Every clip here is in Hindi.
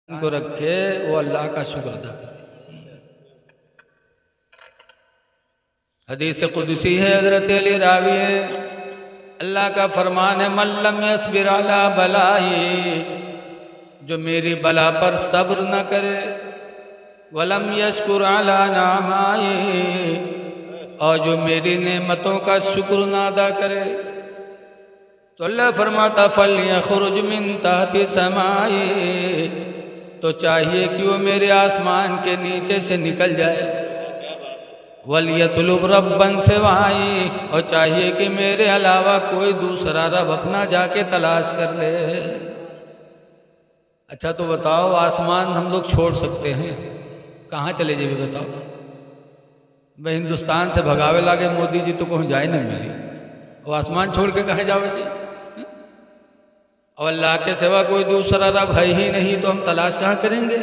को रखे वो अल्लाह का शुक्र अदा करे। हदीस कुदसी है, हजरत अली रावी है, अल्लाह का फरमान है, मल्लम यस्बिर अला बलाई, जो मेरी बला पर सब्र न करे, वलम यशकुर अला नामाई, और जो मेरी नेमतों का शुक्र ना अदा करे, तो अल्लाह फरमाता फल यखरुज मिन तहती समाई, तो चाहिए कि वो मेरे आसमान के नीचे से निकल जाए। वलियतलुब रब्बन सिवाई, और चाहिए कि मेरे अलावा कोई दूसरा रब अपना जाके तलाश कर ले। अच्छा तो बताओ, आसमान हम लोग छोड़ सकते हैं, कहाँ चले जाइए बताओ? भाई हिंदुस्तान से भगावे लागे मोदी जी तो कहीं जाए न मिली, वो आसमान छोड़ के कहाँ जाओगे? और अल्लाह के सिवा कोई दूसरा रब है ही नहीं, तो हम तलाश कहाँ करेंगे?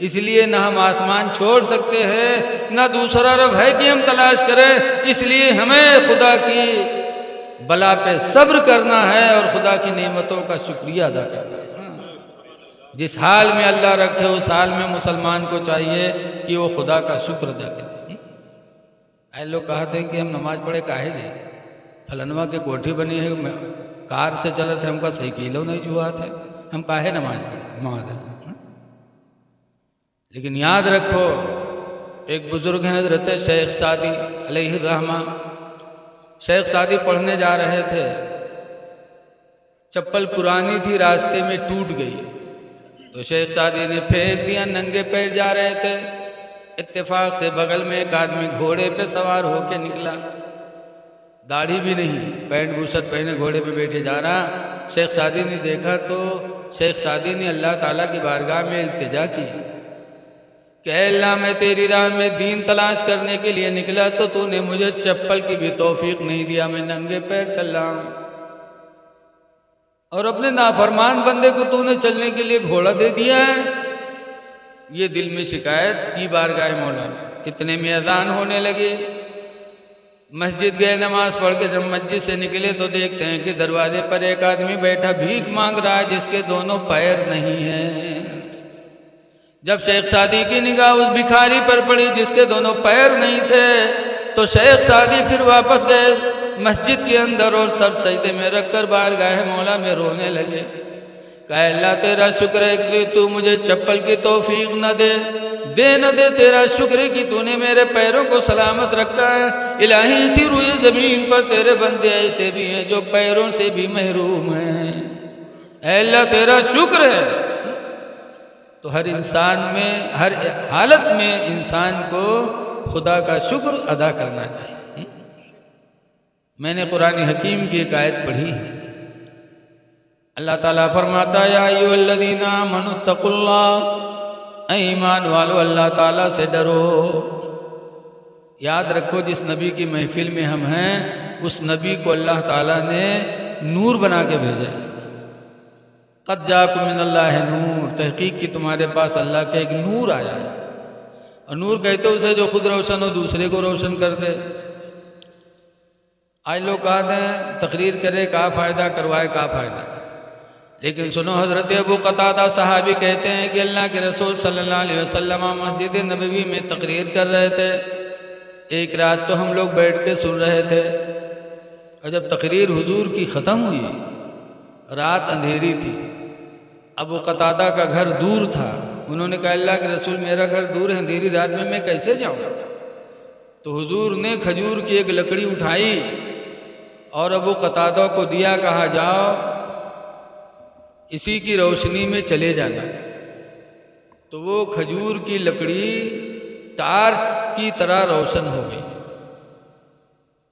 इसलिए ना हम आसमान छोड़ सकते हैं, ना दूसरा रब है कि हम तलाश करें। इसलिए हमें खुदा की बला पे सब्र करना है और खुदा की नेमतों का शुक्रिया अदा करना है। जिस हाल में अल्लाह रखे उस हाल में मुसलमान को चाहिए कि वो खुदा का शुक्र अदा करे। ऐसे लोग कहते हैं कि हम नमाज पढ़े काहे जाए, फलनवा के कोठी बनी है, कार से चलते हमका साइकिलों नहीं जुआ थे, हम काहे नमाज पढ़े मादल्ला। लेकिन याद रखो, एक बुजुर्ग हैं हजरत शेख सादी अलैहिर्रहमा, शेख सादी पढ़ने जा रहे थे, चप्पल पुरानी थी, रास्ते में टूट गई, तो शेख सादी ने फेंक दिया, नंगे पैर जा रहे थे। इत्तेफाक से बगल में एक आदमी घोड़े पे सवार होके निकला, दाढ़ी भी नहीं, पैंट बुशत पहने घोड़े पे बैठे जा रहा। शेख सादी ने देखा तो शेख सादी ने अल्लाह ताला की बारगाह में इल्तिजा की कि अल्लाह मैं तेरी राह में दीन तलाश करने के लिए निकला, तो तूने मुझे चप्पल की भी तौफीक नहीं दिया, मैं नंगे पैर चल रहा हूँ, और अपने नाफरमान बंदे को तूने चलने के लिए घोड़ा दे दिया है। ये दिल में शिकायत की बारगाह मौला में। इतने में अज़ान होने लगे, मस्जिद गए, नमाज पढ़ के जब मस्जिद से निकले तो देखते हैं कि दरवाजे पर एक आदमी बैठा भीख मांग रहा है, जिसके दोनों पैर नहीं हैं। जब शेख सादी की निगाह उस भिखारी पर पड़ी जिसके दोनों पैर नहीं थे, तो शेख सादी फिर वापस गए मस्जिद के अंदर और सर सजदे में रखकर बारगाह मौला में रोने लगे। कहा अल्लाह तेरा शुक्र है कि तू मुझे चप्पल की तौफीक न दे तेरा शुक्र है कि तूने मेरे पैरों को सलामत रखा है। इलाही इसी रुए ज़मीन पर तेरे बंदे ऐसे भी हैं जो पैरों से भी महरूम हैं, अल्लाह तेरा शुक्र है। तो हर इंसान में, हर हालत में इंसान को खुदा का शुक्र अदा करना चाहिए। मैंने कुरान हकीम की एक आयत पढ़ी है, अल्लाह ताला फरमाता या अय्युहल्लज़ीना आमनुत्तकुल्लाह, ईमान वालो अल्लाह ताला से डरो। याद रखो, जिस नबी की महफिल में हम हैं उस नबी को अल्लाह ताला ने नूर बना के भेजा। क़द जाकुम मिनल्लाहि नूर, तहकीक की तुम्हारे पास अल्लाह का एक नूर आया है। और नूर कहते उसे जो खुद रोशन हो दूसरे को रोशन कर दे। आज लोग कहते हैं तकरीर करे का फ़ायदा, करवाए का फ़ायदा, लेकिन सुनो, हज़रत अबू क़तादा सहाबी कहते हैं कि अल्लाह के रसूल सल्लल्लाहु अलैहि वसल्लम मस्जिद नबवी में तकरीर कर रहे थे। एक रात तो हम लोग बैठ के सुन रहे थे, और जब तकरीर हुजूर की ख़त्म हुई, रात अंधेरी थी, अबू क़तादा का घर दूर था। उन्होंने कहा अल्लाह के रसूल मेरा घर दूर है, अंधेरी रात में मैं कैसे जाऊँ? तो हुजूर ने खजूर की एक लकड़ी उठाई और अबू क़तादा को दिया, कहा जाओ इसी की रोशनी में चले जाना। तो वो खजूर की लकड़ी टार्च की तरह रोशन हो गई,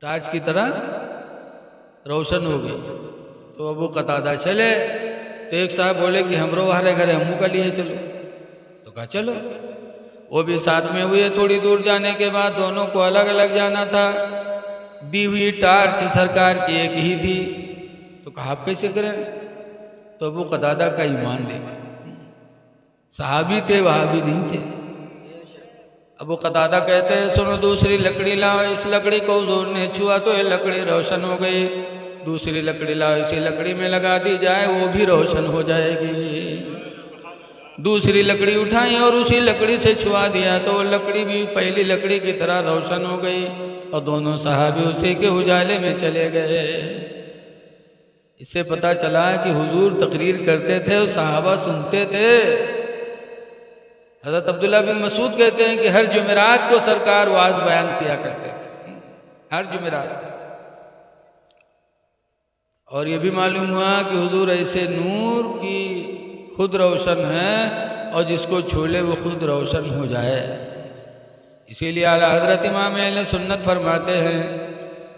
टार्च की तरह रोशन हो गई। तो अबू क़तादा चले, तो एक साहब बोले कि हमरो हमारे घर हमू का लिए चलो, तो कहा चलो। वो भी साथ में हुए। थोड़ी दूर जाने के बाद दोनों को अलग अलग जाना था। दी हुई टार्च सरकार की एक ही थी, तो कहा आप कैसे करें? तो अबू क़तादा का ईमान देखा, सहाबी थे वहाबी नहीं थे। अबू क़तादा कहते हैं सुनो दूसरी लकड़ी लाओ, इस लकड़ी को हुजूर ने छुआ तो ये लकड़ी रोशन हो गई, दूसरी लकड़ी लाओ, इसी लकड़ी में लगा दी जाए वो भी रोशन हो जाएगी। दूसरी लकड़ी उठाई और उसी लकड़ी से छुआ दिया तो वो लकड़ी भी पहली लकड़ी की तरह रोशन हो गई और दोनों सहाबी उसी के उजाले में चले गए। इससे पता चला कि हुजूर तकरीर करते थे और सहाबा सुनते थे। हज़रत अब्दुल्ला बिन मसूद कहते हैं कि हर जुमेरात को सरकार वाज बयान किया करते थे, हर जुमेरात। और ये भी मालूम हुआ कि हुजूर ऐसे नूर की खुद रोशन है और जिसको छू ले वो खुद रोशन हो जाए। इसीलिए आला हजरत इमाम अहले सुन्नत फरमाते हैं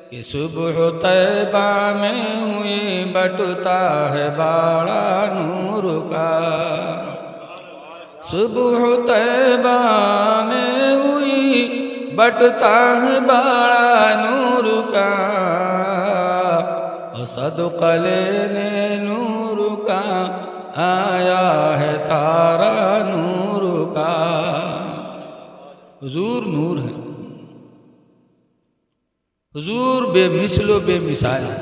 कि सुबह तैबा में हुई बटता है बाड़ा नूर का, सुबह तैबा में हुई बटता है बाड़ा नूर का, और सदक़ा लेने नूर का आया है तारा नूर का। हुजूर नूर है, हुजूर बेमिसलो बेमिसाल है।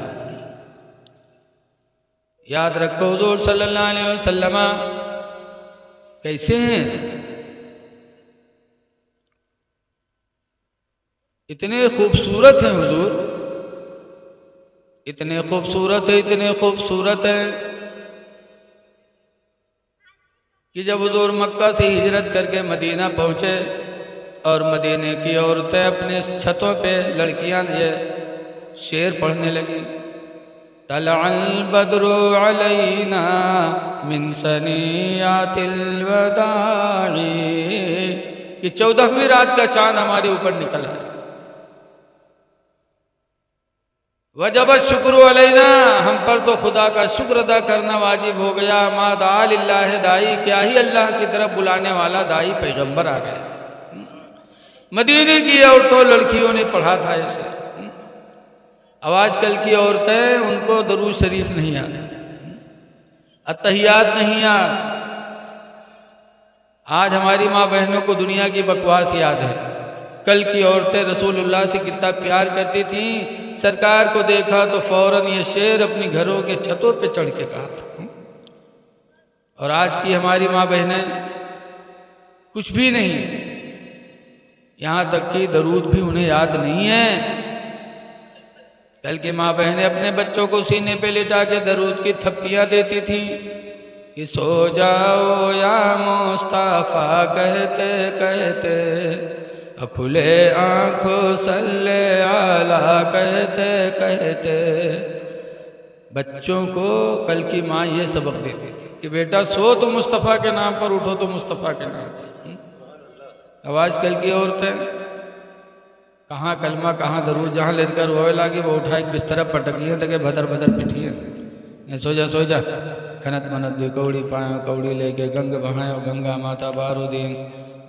याद रखो हुजूर सल्लल्लाहु अलैहि वसल्लम कैसे हैं, इतने खूबसूरत हैं हुजूर, इतने खूबसूरत है, इतने खूबसूरत है कि जब हुजूर मक्का से हिजरत करके मदीना पहुँचे और मदीने की औरतें अपने छतों पे लड़कियां ये शेर पढ़ने लगी, तलअल बद्रु अलैना मिन सनियातिल वदाई, कि 14वीं रात का चांद हमारे ऊपर निकल आया। वजब शुक्र अलैना, हम पर तो खुदा का शुक्र अदा करना वाजिब हो गया। मादा लिल्लाह दाई, क्या ही अल्लाह की तरफ बुलाने वाला दाई पैगंबर आ गया। मदीने की औरतों लड़कियों ने पढ़ा था ऐसे। अब आजकल की औरतें उनको दरूद शरीफ नहीं याद, अत्तहियात नहीं याद। आज हमारी माँ बहनों को दुनिया की बकवास याद है। कल की औरतें रसूलुल्लाह से कितना प्यार करती थीं, सरकार को देखा तो फौरन ये शेर अपनी घरों के छतों पे चढ़ के कहा था। और आज की हमारी माँ बहनें कुछ भी नहीं, यहाँ तक कि दरूद भी उन्हें याद नहीं है। कल की माँ बहनें अपने बच्चों को सीने पे लिटा के दरूद की थपकियाँ देती थीं कि सो जाओ या मुस्तफा कहते कहते, खुले आँखों सल्ले आला कहते कहते। बच्चों को कल की माँ ये सबक देती थी कि बेटा सो तो मुस्तफ़ा के नाम पर, उठो तो मुस्तफ़ा के नाम पर। अब आजकल की औरतें कहाँ कलमा कहाँ दरूद, जहाँ लेकर रोए लागी वो उठा एक बिस्तर पटकिए तक भदर भदर पिटिए। सो जा खनत मनत भी कौड़ी पायो, कौड़ी लेके गंग बहायो, गंगा माता बारो दिन,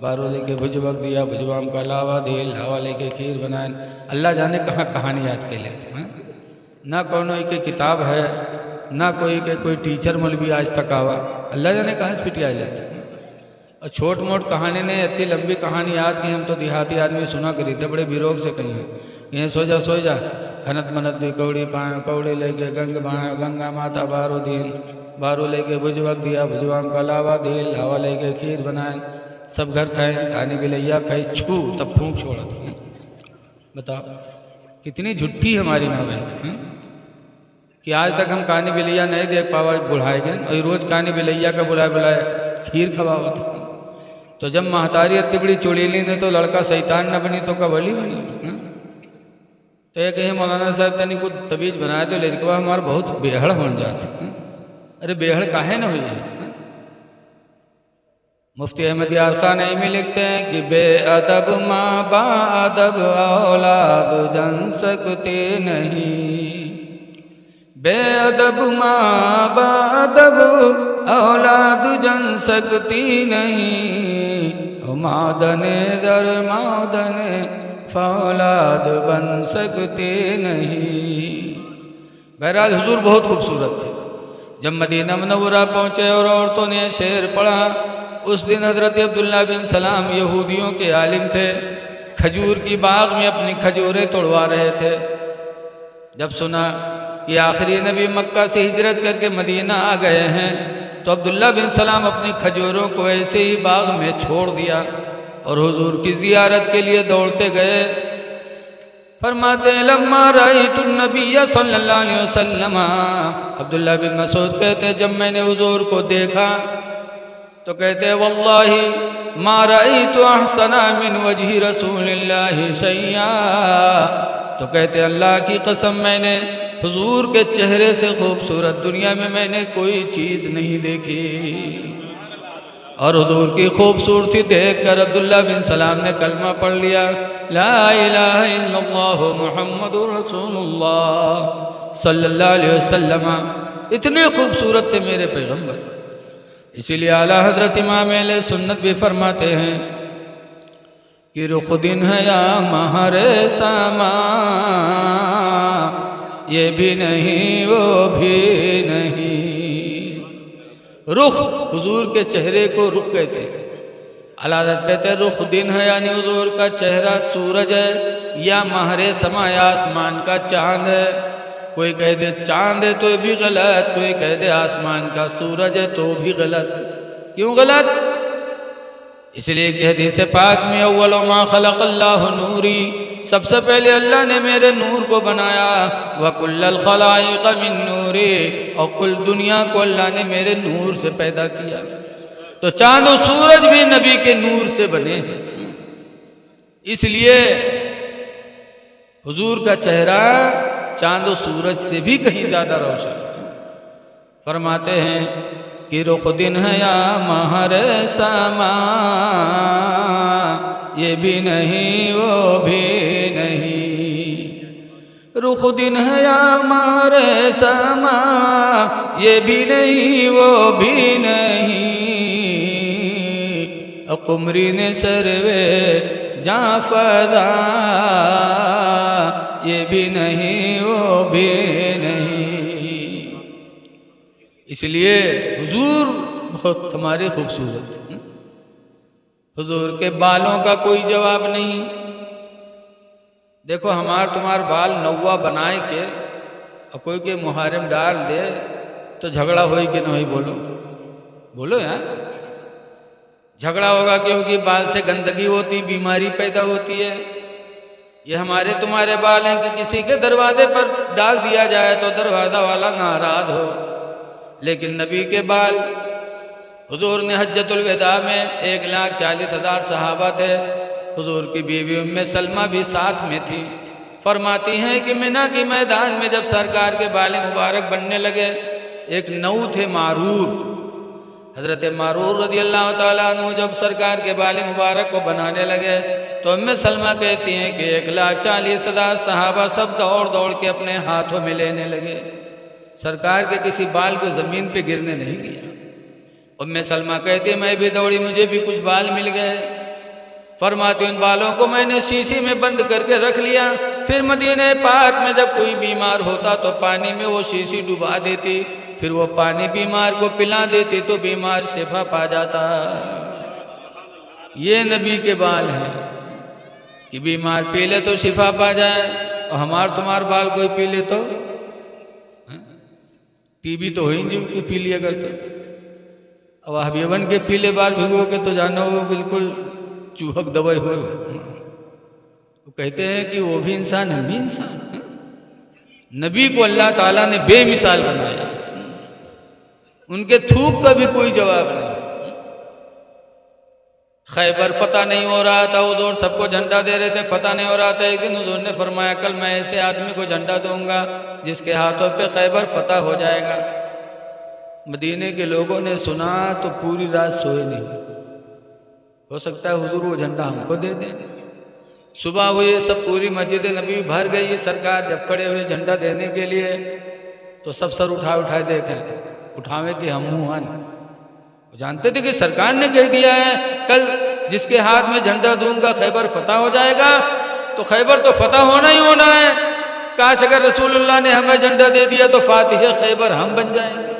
बारो लेके भुजबक दिया, भुजवाम का लावा दिए, लावा लेके खीर बनाए। अल्लाह जाने कहाँ कहानी याद के लेते हैं। ना कोनो के किताब है, ना कोई के कोई टीचर मौलवी आज तक आवा, अल्लाह जाने कहाँ से पिटिया जाती। और छोट मोट कहानी ने इतनी लंबी कहानी याद की, हम तो देहाती आदमी सुना करी थे, बड़े बिरोग से कही है। ये सो जा खनत मनत भी कौड़ी पाए, कौड़ी लेके गंग बहाए, गंगा माता बारो दिन, बारो लेके भुजवक दिया, भुजवाम का लावा दिए, लावा लेके खीर बनाए। सब घर खाए, खाने बिलैया खाई, छू तब फूंक छोड़ा था। बताओ कितनी झुट्ठी हमारी माँ बहन कि आज तक हम कहानी बिलैया नहीं देख पावा, बुढ़ाए गए और रोज़ कहानी बिलैया का बुलाए खीर खवावा था। तो जब महतारी इतनी बड़ी चुड़ैली ने तो लड़का शैतान न बनी तो कबली बनी। तो ये कहीं मौलाना साहब तनी कुछ तबीज बनाए तो लड़कवा हमारा बहुत बेहड़ हो जाता। अरे बेहड़ काहे न हुई है। मुफ्ती अहमद यार खान में लिखते हैं कि बेअदब माँ बादब औलाद जन सकते नहीं, बेअदब माँ बादब औलाद जन सकती नहीं, मादने दर मादने फौलाद बन सकते नहीं। बहरहाल हुजूर बहुत खूबसूरत थे। जब मदीना मुनव्वरा पहुँचे और औरतों ने शेर पढ़ा, उस दिन हज़रत अब्दुल्ला बिन सलाम यहूदियों के आलिम थे, खजूर की बाग में अपनी खजूरें तोड़वा रहे थे। जब सुना कि आखिरी नबी मक्का से हिजरत करके मदीना आ गए हैं तो अब्दुल्ला बिन सलाम अपनी खजूरों को ऐसे ही बाग में छोड़ दिया और हुजूर की जियारत के लिए दौड़ते गए। फरमाते हैं लम्मा रअयतु नबिय्य सल्लल्लाहु अलैहि वसल्लम, अब्दुल्ला बिन मसूद कहते जब मैंने हुजूर को देखा तो कहते वल्लाहि मा रअयतु अहसना मिन वजहि रसूलिल्लाहि शैया, तो कहते अल्लाह की कसम मैंने हुजूर के चेहरे से खूबसूरत दुनिया में मैंने कोई चीज़ नहीं देखी। और हुजूर की खूबसूरती देखकर अब्दुल्ला बिन सलाम ने कलमा पढ़ लिया, ला इलाहा इल्लल्लाह मुहम्मदुर रसूलुल्लाह सल्लल्लाहु अलैहि वसल्लम। इतने खूबसूरत थे मेरे पैगंबर। इसीलिए आला हजरत इमाम अहले सुन्नत भी फरमाते हैं कि रुख दिन है या महरे समा, ये भी नहीं वो भी नहीं। रुख हुजूर के चेहरे को रुख कहते हैं। आला हज़रत कहते हैं रुख दिन है यानी हुजूर का चेहरा सूरज है, या महरे समा या आसमान का चांद है। कोई कह दे चांद है तो भी गलत, कोई कह दे आसमान का सूरज है तो भी गलत। क्यों गलत? इसलिए कि हदीस पाक में अव्वल मा खलक़ल्लाहु नूरी, सबसे पहले अल्लाह ने मेरे नूर को बनाया। व कुल्लल खलाइक़ मिन नूरी, और कुल दुनिया को अल्लाह ने मेरे नूर से पैदा किया। तो चांद और सूरज भी नबी के नूर से बने हैं। इसलिए हुजूर का चेहरा चांद और सूरज से भी कहीं ज्यादा रोशन। फरमाते हैं कि रुख दिन है या महरे समा, ये भी नहीं वो भी नहीं। रुख दिन है या महरे समा, ये भी नहीं वो भी नहीं। कुमरी ने सरवे जाफदा, ये भी नहीं वो भी नहीं। इसलिए हुजूर बहुत हमारे खूबसूरत। हुजूर के बालों का कोई जवाब नहीं। देखो हमार तुम्हार बाल नौवा बनाए के और कोई के मुहर्रम डाल दे तो झगड़ा होई कि नहीं? बोलो बोलो यार, झगड़ा होगा क्योंकि बाल से गंदगी होती, बीमारी पैदा होती है। ये हमारे तुम्हारे बाल हैं कि किसी के दरवाजे पर डाल दिया जाए तो दरवाजा वाला नाराज हो, लेकिन नबी के बाल, हुजूर ने हज्जतुल विदा में 1,40,000 सहाबा थे। हुजूर की बीवी उम्मे सलमा भी साथ में थी। फरमाती हैं कि मिना के मैदान में जब सरकार के बाल मुबारक बनने लगे, एक नऊ थे मारूर, हजरत मारूर रज़ी अल्लाह ताला अन्हु जब सरकार के बाल मुबारक को बनाने लगे तो उम्मे सलमा कहती हैं कि 1,40,000 सहाबा सब दौड़ दौड़ के अपने हाथों में लेने लगे। सरकार के किसी बाल को ज़मीन पे गिरने नहीं दिया। उम्मे सलमा कहती मैं भी दौड़ी, मुझे भी कुछ बाल मिल गए। फरमाती उन बालों को मैंने शीशी में बंद करके रख लिया। फिर मदीने पाक में जब कोई बीमार होता तो पानी में वो शीशी डुबा देती, फिर वो पानी बीमार को पिला देती तो बीमार शिफा पा जाता। ये नबी के बाल हैं कि बीमार पी ले तो शिफा पा जाए, और हमार तुम्हार बाल कोई पी ले तो टीबी तो हो ही नहीं पी लिया करते। अब हबीबन के पीले बाल भिगो के तो जानो वो बिल्कुल चूहक दवाई हो। वो कहते हैं कि वो भी इंसान, हम भी इंसान। नबी को अल्लाह ताला ने बेमिसाल बनाया, उनके थूक का भी कोई जवाब नहीं। खैबर फतह नहीं हो रहा था, हुजूर सबको झंडा दे रहे थे, फतह नहीं हो रहा था। एक दिन हुजूर ने फरमाया कल मैं ऐसे आदमी को झंडा दूंगा जिसके हाथों पे खैबर फतह हो जाएगा। मदीने के लोगों ने सुना तो पूरी रात सोए नहीं। हो सकता है हुजूर वो झंडा हमको दे दें। सुबह हुई, सब पूरी मस्जिद नबी भर गई। सरकार जब खड़े हुए झंडा देने के लिए तो सब सर उठाए देखें, उठावे कि हम मुँह जानते थे कि सरकार ने कह दिया है कल जिसके हाथ में झंडा दूंगा खैबर फतह हो जाएगा, तो खैबर तो फतह होना ही होना है। काश अगर रसूलुल्लाह ने हमें झंडा दे दिया तो फातिह खैबर हम बन जाएंगे।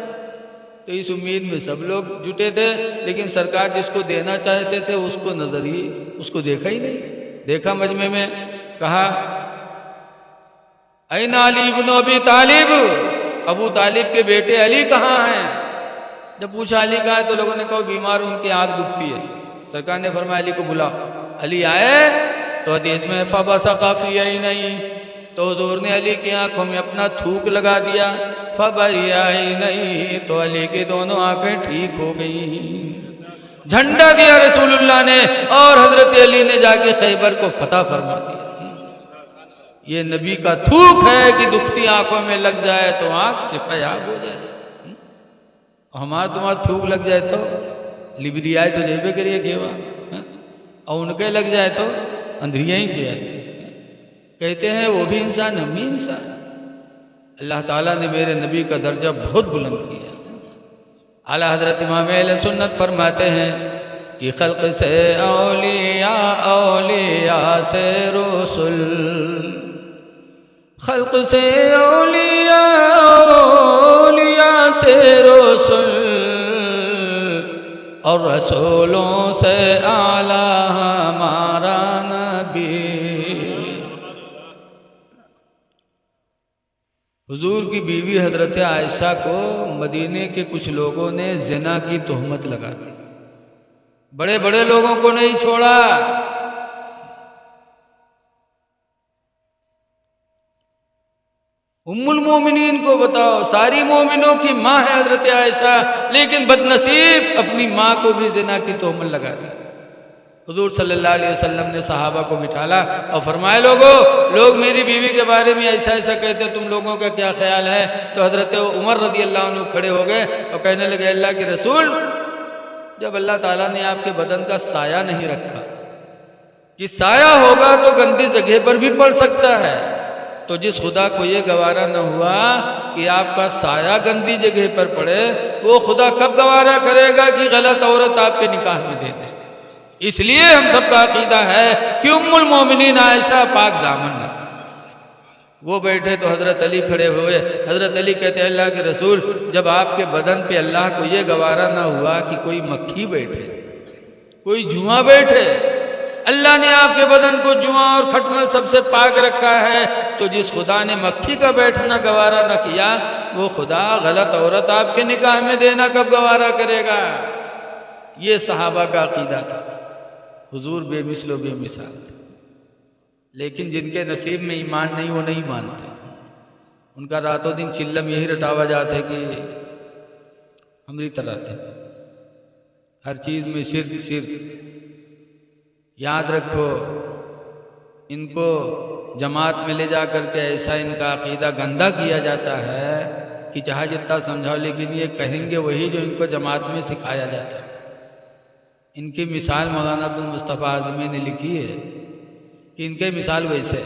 तो इस उम्मीद में सब लोग जुटे थे, लेकिन सरकार जिसको देना चाहते थे उसको नजर ही उसको देखा ही नहीं। देखा मजमे में, कहा ऐन अली इब्न अबी तालिब, अबू तालिब के बेटे अली कहाँ हैं? जब पूछा अली कहाँ है तो लोगों ने कहा बीमार, उनकी आँख दुखती है। सरकार ने फरमाया अली को बुलाओ। अली आए तो हदीस में फबसा काफ़ी आई नहीं, तो हुजूर ने अली की आंखों में अपना थूक लगा दिया। फबरिया ही नहीं, तो अली की दोनों आंखें ठीक हो गई। झंडा दिया रसूलुल्लाह ने और हजरत अली ने जाके खैबर को फतह फरमा दिया। ये नबी का थूक है कि दुखती आंखों में लग जाए तो आंख शिफायाब हो जाए। हमारा तुम्हारा थूक लग जाए तो लिबरी आए तो जेबे करिए घेवा, और उनके लग जाए तो अंधरिया ही तैयार। कहते हैं वो भी इंसान, हम भी इंसान। अल्लाह ताला ने मेरे नबी का दर्जा बहुत बुलंद किया। आला हजरत इमाम अहले सुन्नत फरमाते हैं कि खल्क से औलिया, औलिया से रसूल, खल्क से औलिया, औलिया से रसूल, और रसूलों से आला हमारा नबी। हुजूर की बीवी हजरत आयशा को मदीने के कुछ लोगों ने ज़िना की तोहमत लगा दी। बड़े बड़े लोगों को नहीं छोड़ा। उम्मुल मोमिनीन को बताओ, सारी मोमिनों की माँ है हजरत आयशा, लेकिन बदनसीब अपनी माँ को भी ज़िना की तोहमत लगा दी। हुजूर सल्लल्लाहु अलैहि वसल्लम ने सहाबा को बिठाला और फरमाया लोग मेरी बीवी के बारे में ऐसा ऐसा कहते, तुम लोगों का क्या ख्याल है? तो हजरत उमर रदी अल्लाह अन्हु खड़े हो गए और कहने लगे अल्लाह के रसूल, जब अल्लाह ताला ने आपके बदन का साया नहीं रखा, कि साया होगा तो गंदी जगह पर भी पड़ सकता है, तो जिस खुदा को ये गवारा न हुआ कि आपका साया गंदी जगह पर पड़े, वो खुदा कब गवारा करेगा कि गलत औरत आपके निकाह में दे दे। इसलिए हम सबका अकीदा है कि उम्मुल मोमिनीन आयशा पाक दामन। वो बैठे तो हजरत अली खड़े हुए। हजरत अली कहते अल्लाह के रसूल, जब आपके बदन पे अल्लाह को ये गवारा ना हुआ कि कोई मक्खी बैठे, कोई जुआ बैठे, अल्लाह ने आपके बदन को जुआ और खटमल सबसे पाक रखा है, तो जिस खुदा ने मक्खी का बैठना गवारा न किया, वो खुदा गलत औरत आपके निकाह में देना कब गवारा करेगा? ये सहाबा का अकीदा था। हुजूर बेमिसलो बेमिसाल थे, लेकिन जिनके नसीब में ईमान नहीं वो नहीं मानते। उनका रातों दिन चिल्लम यही रटावा जाते कि हमारी तरह थे, हर चीज़ में शिर्क शिर्क। याद रखो, इनको जमात में ले जा कर के ऐसा इनका अकीदा गंदा किया जाता है कि चाहे जितना समझाओ, लेकिन ये कहेंगे वही जो इनको जमात में सिखाया जाता है। इनकी मिसाल मौलाना अब्दुल मुस्तफ़ा आज़मी ने लिखी है कि इनके मिसाल वैसे